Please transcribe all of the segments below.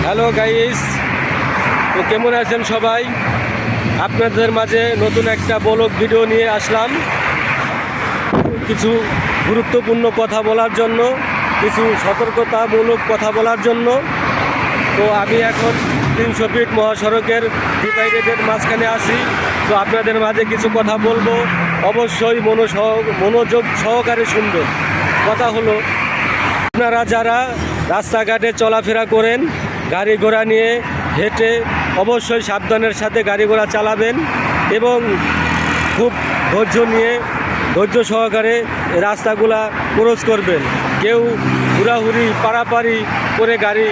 Hello guys, তো কেমন আছেন সবাই? আপনাদের মাঝে নতুন একটা ব্লগ ভিডিও নিয়ে আসলাম কিছু গুরুত্বপূর্ণ কথা বলার জন্য, কিছু সতর্কতামূলক কথা বলার জন্য। তো আমি এখন 300 ফিট মহাসড়কের ডিভাইডেডের মাঝখানে আছি। তো আপনাদের মাঝে কিছু কথা বলবো, অবশ্যই মনোযোগ সহকারে শুনবেন। কথা হলো, আপনারা যারা রাস্তাঘাটে চলাফেরা করেন, গাড়ি ঘোড়া নিয়ে হেঁটে, অবশ্যই সাবধানের সাথে গাড়ি ঘোড়া চালাবেন এবং খুব ধৈর্য সহকারে রাস্তাগুলা ক্রস করবেন। কেউ হুড়াহুড়ি পারাপারি করে গাড়ি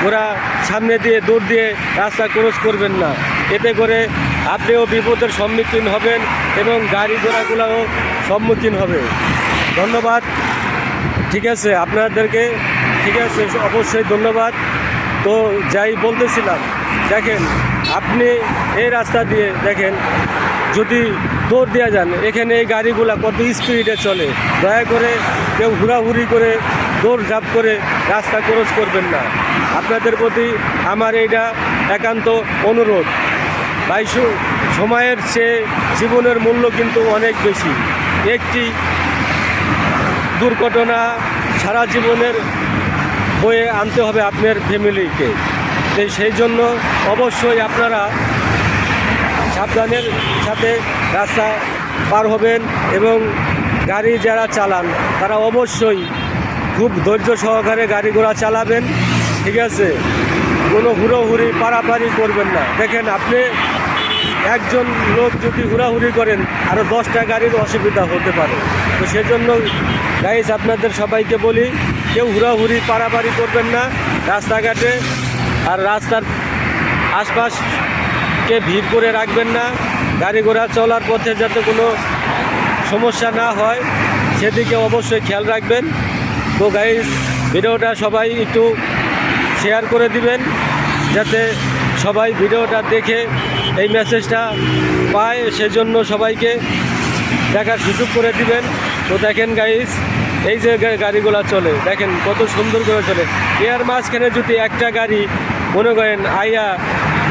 ঘোড়া সামনে দিয়ে দূর দিয়ে রাস্তা ক্রস করবেন না। এতে করে আপনিও বিপদের সম্মুখীন হবেন এবং গাড়ি ঘোড়াগুলোও সম্মুখীন হবে। ধন্যবাদ। ঠিক আছে, আপনাদেরকে ঠিক আছে, অবশ্যই ধন্যবাদ। তো যাই বলতেছিলাম, দেখেন আপনি এই রাস্তা দিয়ে দেখেন, যদি দৌড় দেওয়া যান, এখানে এই গাড়িগুলা কত স্পিডে চলে। দয়া করে কেউ হুড়াহুড়ি করে দৌড় ঝাঁপ করে রাস্তা ক্রস করবেন না। আপনাদের প্রতি আমার এইটা একান্ত অনুরোধ। ভাই, সময়ের চেয়ে জীবনের মূল্য কিন্তু অনেক বেশি। একটি দুর্ঘটনা সারা জীবনের বয়ে আনতে হবে আপনার ফ্যামিলিকে। সেই জন্য অবশ্যই আপনারা সাবধানের সাথে রাস্তা পার হবেন এবং গাড়ি যারা চালান তারা অবশ্যই খুব ধৈর্য সহকারে গাড়ি ঘোড়া চালাবেন। ঠিক আছে, কোনো হুড়োহুড়ি পারাপারি করবেন না। দেখেন, আপনি একজন লোক যদি হুড়াহুড়ি করেন, আরও 10টা গাড়ির অসুবিধা হতে পারে। তো সেজন্য গাইস, আপনাদের সবাইকে বলি, কেউ হুড়াহুড়ি পারাপারি করবেন না রাস্তাঘাটে, আর রাস্তার আশপাশকে ভিড় করে রাখবেন না। গাড়ি ঘোড়া চলার পথে যাতে কোনো সমস্যা না হয় সেদিকে অবশ্যই খেয়াল রাখবেন। তো গাইস, ভিডিওটা সবাই একটু শেয়ার করে দিবেন, যাতে সবাই ভিডিওটা দেখে এই মেসেজটা পায়। সেজন্য সবাইকে দেখার সুযোগ করে দিবেন। তো দেখেন গাইস, এই যে গাড়িগুলো চলে, দেখেন কত সুন্দর করে চলে। এর মাঝখানে যদি একটা গাড়ি মনে করেন আইয়া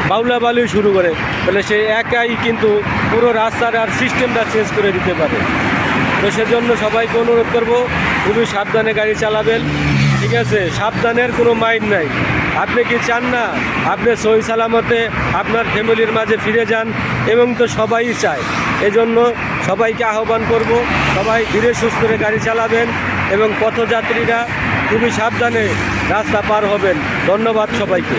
বাউলা বালুই শুরু করে, তাহলে সে একাই কিন্তু পুরো রাস্তার আর সিস্টেমটা চেঞ্জ করে দিতে পারে। তো সেজন্য সবাইকে অনুরোধ করব, খুবই সাবধানে গাড়ি চালাবেন। ঠিক আছে, সাবধানের কোনো মাইন্ড নাই। আপনি কি চান না আপনি সহি সালামতে আপনার ফ্যামিলির মাঝে ফিরে যান? এবং তো সবাই চায়। এজন্য সবাইকে আহ্বান করব, সবাই ধীরে সুস্থে গাড়ি চালাবেন এবং পথযাত্রীরা খুবই সাবধানে রাস্তা পার হবেন। ধন্যবাদ সবাইকে।